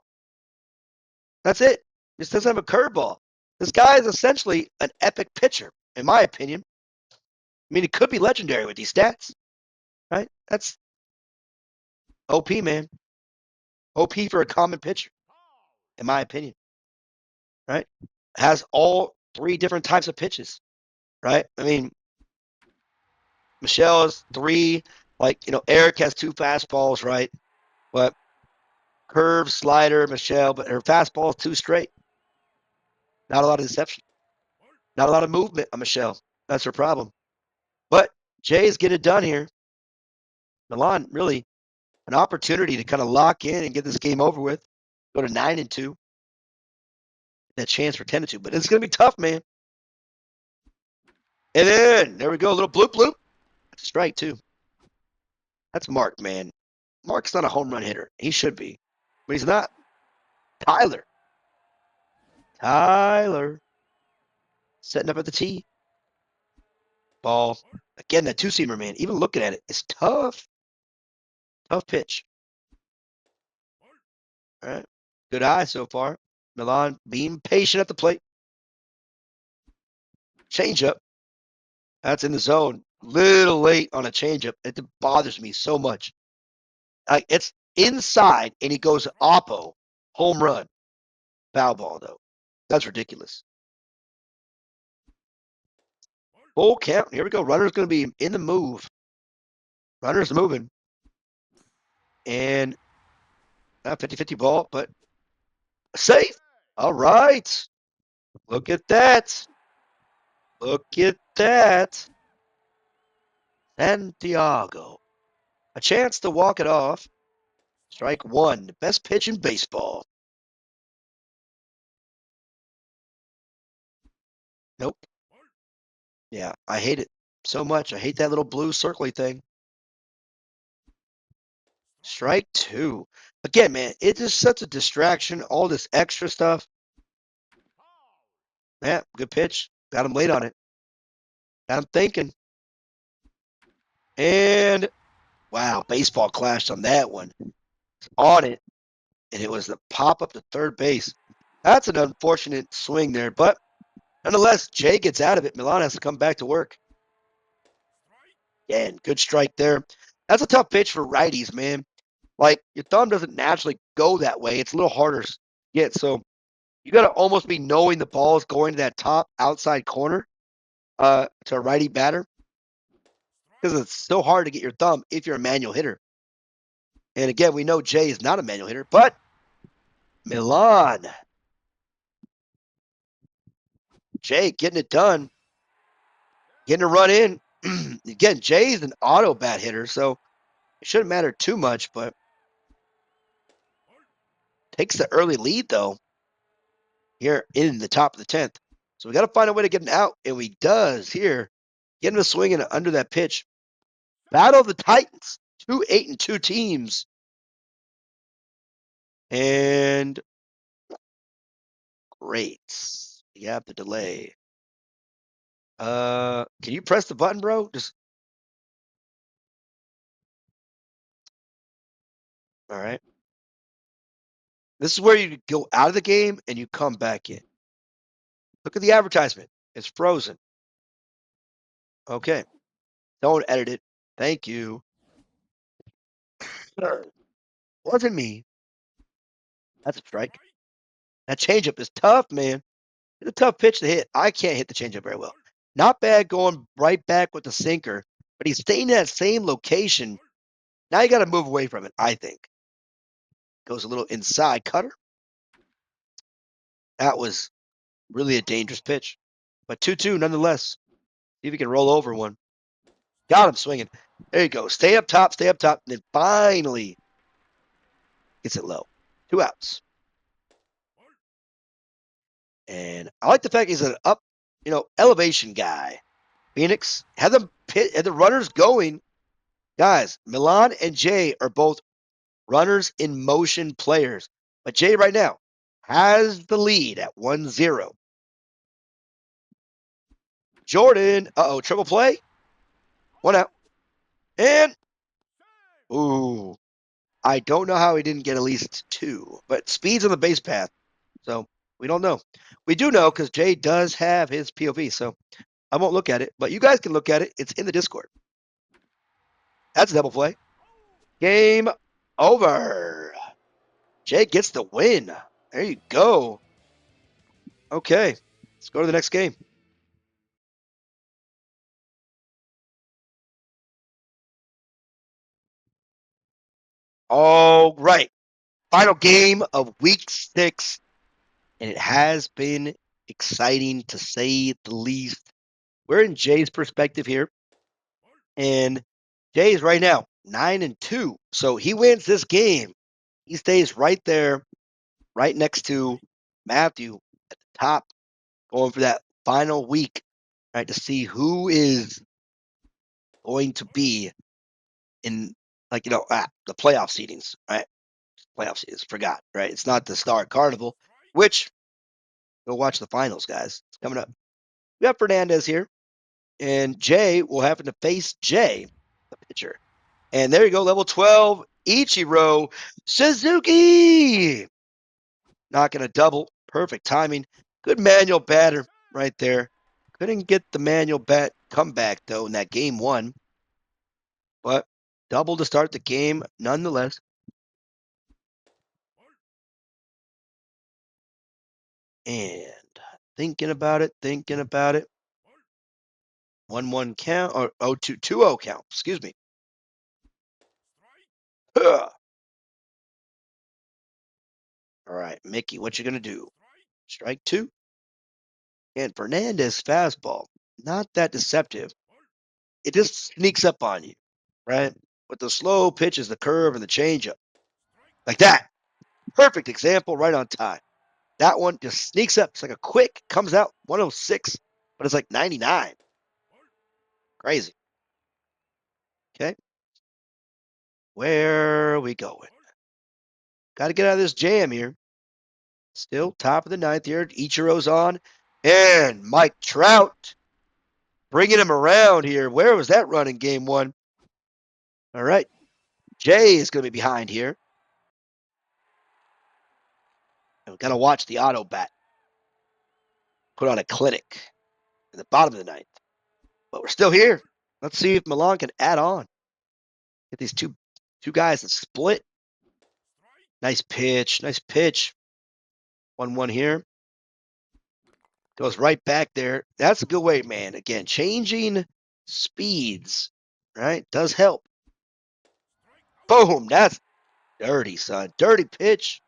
That's it. Just doesn't have a curveball. This guy is essentially an epic pitcher, in my opinion. I mean, he could be legendary with these stats, right? That's OP, man. OP for a common pitcher, in my opinion, right? Has all 3 different types of pitches, right? I mean, Michelle has 3. Like, Eric has 2 fastballs, right? But curve, slider, Michelle, but her fastball is 2 straight. Not a lot of deception. Not a lot of movement on Michelle. That's her problem. But Jay's getting it done here. Milan, really, an opportunity to kind of lock in and get this game over with. Go to 9-2. that chance for 10-2, but it's going to be tough, man. And then, there we go, a little bloop bloop. That's a strike, too. That's Mark, man. Mark's not a home run hitter. He should be, but he's not. Tyler. Setting up at the tee. Ball. Again, that two-seamer, man, even looking at it, it's tough. Tough pitch. All right. Good eye so far. Milan being patient at the plate. Changeup. That's in the zone. Little late on a changeup. It bothers me so much. Like it's inside and he goes oppo. Home run. Foul ball though. That's ridiculous. Full count. Here we go. Runner's going to be in the move. Runner's moving. And 50-50 ball, but safe. All right. Look at that. Look at that. Santiago. A chance to walk it off. Strike one. The best pitch in baseball. Nope. Yeah, I hate it so much. I hate that little blue circly thing. Strike two. Again, man, it's just such a distraction. All this extra stuff. Yeah, good pitch. Got him late on it. Got him thinking. And wow, baseball clashed on that one. On it. And it was the pop up to third base. That's an unfortunate swing there, but nonetheless, Jay gets out of it. Milan has to come back to work. And good strike there. That's a tough pitch for righties, man. Like your thumb doesn't naturally go that way. It's a little harder to get. So you got to almost be knowing the ball is going to that top outside corner to a righty batter because it's so hard to get your thumb if you're a manual hitter. And again, we know Jay is not a manual hitter, but Milan. Jay getting it done, getting a run in. Again, Jay's an auto bat hitter, so it shouldn't matter too much, but takes the early lead, though, here in the top of the 10th. So we got to find a way to get him out, and he does here. Get him to swinging under that pitch. Battle of the Titans. 2-8-2 teams. And great. You have the delay. Can you press the button, bro? Just all right. This is where you go out of the game and you come back in. Look at the advertisement. It's frozen. Okay. Don't edit it. Thank you. Wasn't me. That's a strike. That changeup is tough, man. It's a tough pitch to hit. I can't hit the changeup very well. Not bad going right back with the sinker, but he's staying in that same location. Now you got to move away from it, I think. Goes a little inside cutter. That was really a dangerous pitch. But 2-2 nonetheless. See if he can roll over one. Got him swinging. There you go. Stay up top, and then finally gets it low. 2 outs. And I like the fact he's an up, elevation guy. Phoenix had the runners going. Guys, Milan and Jay are both runners in motion players. But Jay right now has the lead at 1-0. Jordan, triple play. 1 out. And, ooh, I don't know how he didn't get at least 2. But speed's on the base path. So we don't know. We do know because Jay does have his POV. So I won't look at it. But you guys can look at it. It's in the Discord. That's a double play. Game over. Jay gets the win. There you go. Okay, let's go to the next game. All right. Final game of week 6. And it has been exciting to say the least. We're in Jay's perspective here. And Jay is right now 9-2. So he wins this game. He stays right there, right next to Matthew at top, going for that final week, right, to see who is going to be in, like, the playoff seedings, right? Playoff seedings, forgot, right? It's not the Star Carnival, which go watch the finals, guys. It's coming up. We have Fernandez here, and Jay will happen to face Jay, the pitcher. And there you go, level 12, Ichiro Suzuki. Not going to double. Perfect timing. Good manual batter right there. Couldn't get the manual bat comeback, though, in that game one. But double to start the game nonetheless. And thinking about it. 1-1 count, or 2-0 count, excuse me. Huh. All right, Mickey, what you going to do? Strike two. And Fernandez fastball, not that deceptive. It just sneaks up on you, right? With the slow pitches, the curve, and the changeup. Like that. Perfect example, right on time. That one just sneaks up. It's like a quick, comes out 106, but it's like 99. Crazy. Okay. Where are we going? Got to get out of this jam here. Still top of the ninth here. Ichiro's on. And Mike Trout bringing him around here. Where was that run in game one? All right. Jay is going to be behind here. And we've got to watch the auto bat put on a clinic in the bottom of the ninth. But we're still here. Let's see if Milan can add on. Get these two guys to split. Nice pitch. 1-1 here. Goes right back there. That's a good way, man. Again, changing speeds, right? Does help. Boom. That's dirty, son. Dirty pitch.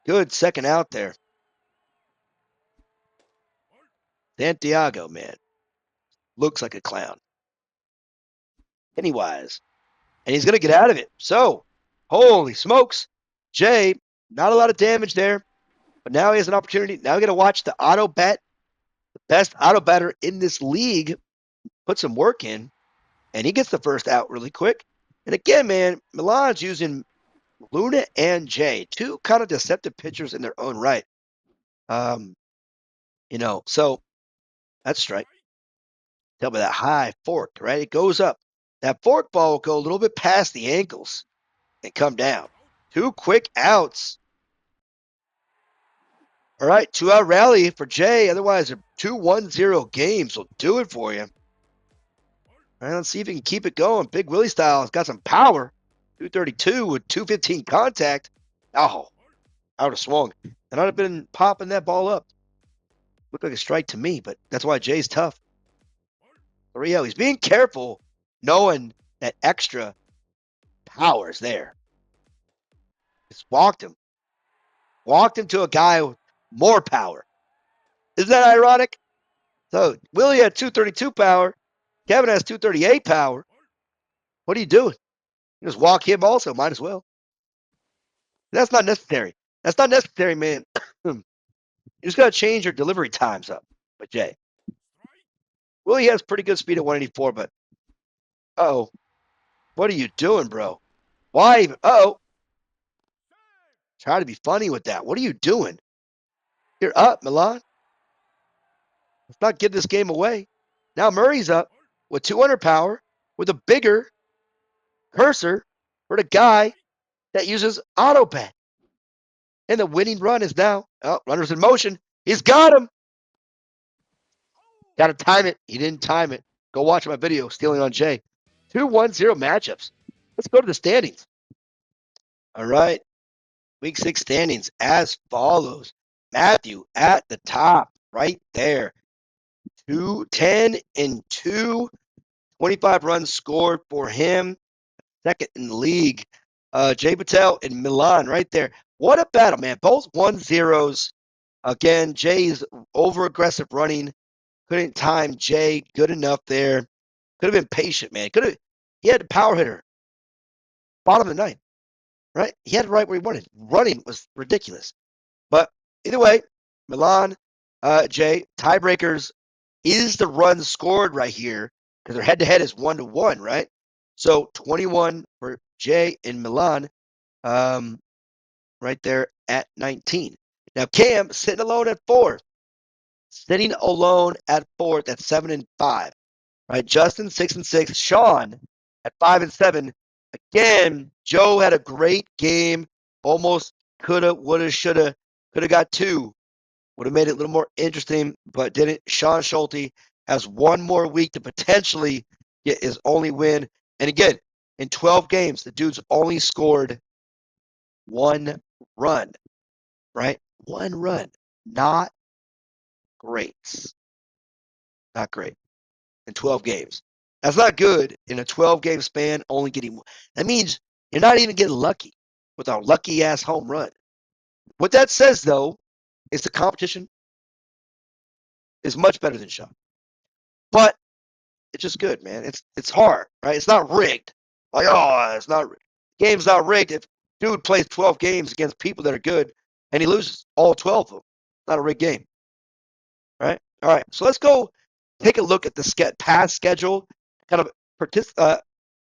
Good second out there. Santiago, man. Looks like a clown. Pennywise. And he's going to get out of it. So, holy smokes. Jay, not a lot of damage there. But now he has an opportunity. Now we got to watch the auto bat. The best auto batter in this league put some work in. And he gets the first out really quick. And again, man, Milan's using Luna and Jay, two kind of deceptive pitchers in their own right. So that's strike. Tell me that high fork, right? It goes up. That fork ball will go a little bit past the ankles and come down. Two quick outs. All right, 2-out rally for Jay. Otherwise, a 2-1-0 games will do it for you. All right, let's see if he can keep it going. Big Willie style has got some power. 232 with 215 contact. Oh, I would have swung. And I'd have been popping that ball up. Looked like a strike to me, but that's why Jay's tough. 3-0. He's being careful, knowing that extra power's there. Just walked him. Walked him to a guy with more power. Isn't that ironic? So Willie had 232 power. Kevin has 238 power. What are you doing? You just walk him also. Might as well. That's not necessary. That's not necessary, man. You just got to change your delivery times up with Jay. Willie has pretty good speed at 184, but uh-oh. What are you doing, bro? Why even? Uh-oh. Try to be funny with that. What are you doing? You're up, Milan. Let's not give this game away. Now Murray's up with 200 power with a bigger cursor for the guy that uses auto bat. And the winning run is now, runner's in motion. He's got him. Got to time it. He didn't time it. Go watch my video, Stealing on Jay. 2-1-0 matchups. Let's go to the standings. All right. Week 6 standings as follows. Matthew at the top, right there. 10-2. 25 runs scored for him. Second in the league. JayPatel and Milan right there. What a battle, man. Both 1-0s. Again, Jay's over-aggressive running. Couldn't time Jay good enough there. Could have been patient, man. He had the power hitter. Bottom of the ninth. Right? He had it right where he wanted. Running was ridiculous. But either way, Milan Jay, tiebreakers is the run scored right here because their head-to-head is 1-1, right? So 21 for Jay and Milan, right there at 19. Now Cam sitting alone at fourth. Sitting alone at fourth at 7-5. Right, Justin 6-6. Shawn at 5-7. Again, Joe had a great game. Almost coulda, woulda, shoulda, coulda got two. Would have made it a little more interesting, but didn't. Shawn Schulte has one more week to potentially get his only win. And again, in 12 games, the dude's only scored one run, right? One run. Not great. Not great in 12 games. That's not good in a 12-game span, only getting one. That means you're not even getting lucky with a lucky ass home run. What that says, though, is the competition is much better than Shawn. But it's just good, man. It's hard, right? It's not rigged. Like, oh, it's not the game's not rigged. If dude plays 12 games against people that are good and he loses all 12 of them, it's not a rigged game, right? All right, so let's go take a look at the past schedule, kind of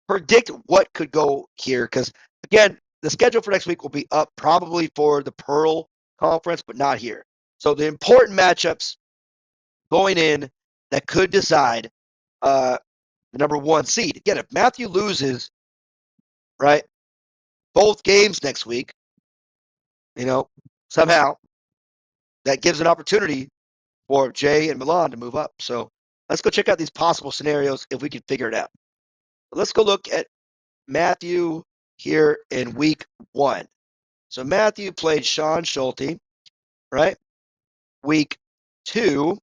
predict what could go here. Because again, the schedule for next week will be up probably for the Pearl Conference, but not here. So the important matchups going in that could decide the number one seed. Again, if Matthew loses, right, both games next week, somehow that gives an opportunity for Jay and Milan to move up. So let's go check out these possible scenarios if we can figure it out. Let's go look at Matthew here in week 1. So Matthew played Shawn Schulte, right? Week 2,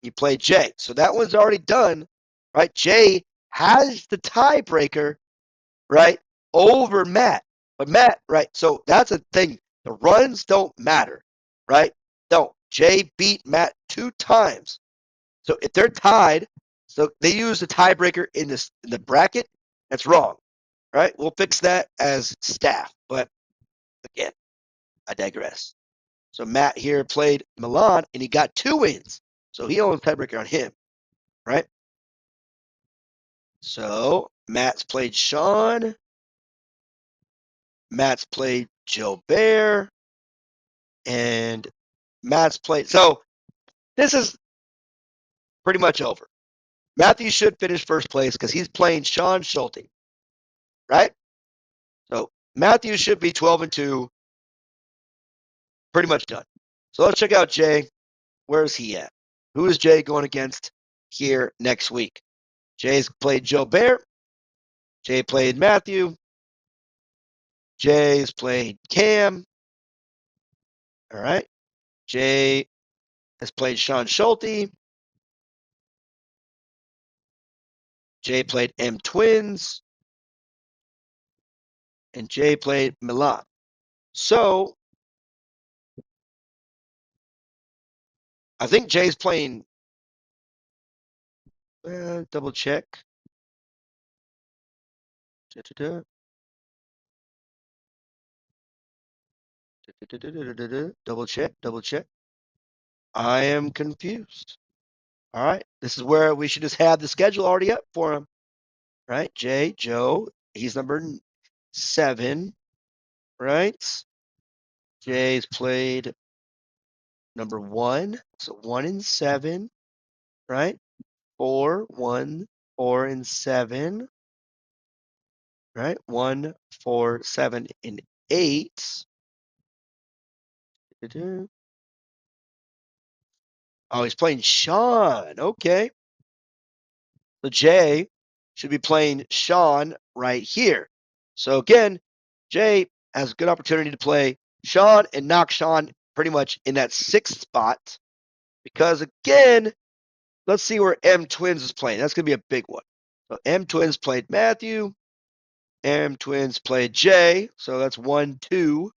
he played Jay. So that one's already done, right? Jay has the tiebreaker, right, over Matt. But Matt, right, so that's a thing. The runs don't matter, right? Don't. Jay beat Matt 2 times. So if they're tied, so they use the tiebreaker in the bracket, that's wrong, right? We'll fix that as staff. But again, I digress. So Matt here played Milan and he got 2 wins. So he owns tiebreaker on him, right? So Matt's played Shawn. Matt's played Joe Bear. And Matt's played. So this is pretty much over. Matthew should finish first place because he's playing Shawn Schulte, right? So Matthew should be 12-2, pretty much done. So let's check out Jay. Where's he at? Who is Jay going against here next week? Jay's played Joe Bear. Jay played Matthew. Jay's played Cam. All right. Jay has played Shawn Schulte. Jay played Mtwins. And Jay played Milan. So I think Jay's playing. Double check. Da-da-da. Da-da-da-da-da-da. Double check. Double check. I am confused. All right. This is where we should just have the schedule already up for him. Right? Jay, Joe, he's number 7. Right? Jay's played number 1. So 1-7. Right? 4, 1, 4, and 7. Right? 1, 4, 7, and 8. Da-da. Oh, he's playing Shawn. Okay. So Jay should be playing Shawn right here. So again, Jay has a good opportunity to play Shawn and knock Shawn pretty much in that 6th spot. Because again, let's see where Mtwins is playing. That's going to be a big one. So Mtwins played Matthew. Mtwins played Jay. So that's 1, 2,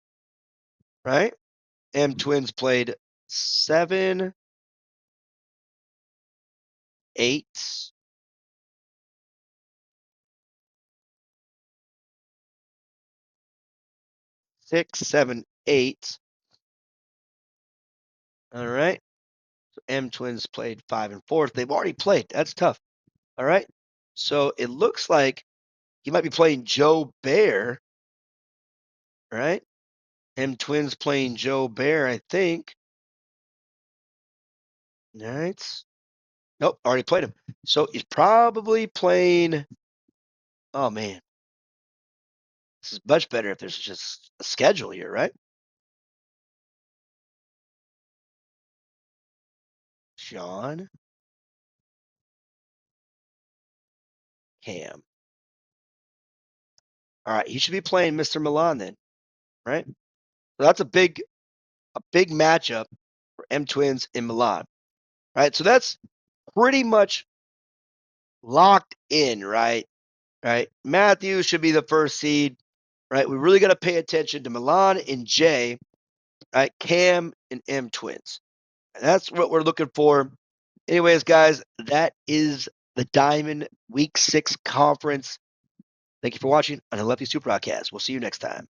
right? Mtwins played 7, 8. 6, 7, 8. All right. So Mtwins played 5 and 4. They've already played. That's tough. All right. So it looks like he might be playing Joe Bear. Right. Mtwins playing Joe Bear, I think. All right. Nope, already played him. So he's probably playing. Oh man, this is much better if there's just a schedule here, right? Shawn, Cam. All right, he should be playing MrMilan then, right? So that's a big matchup for Mtwins in Milan, right? So that's pretty much locked in, right? Right. Matthews should be the first seed, right? We really got to pay attention to Milan and Jay, right? Cam and Mtwins. That's what we're looking for. Anyways, guys, that is the Diamond Week 6 conference. Thank you for watching on the Lefty Super Podcast. We'll see you next time.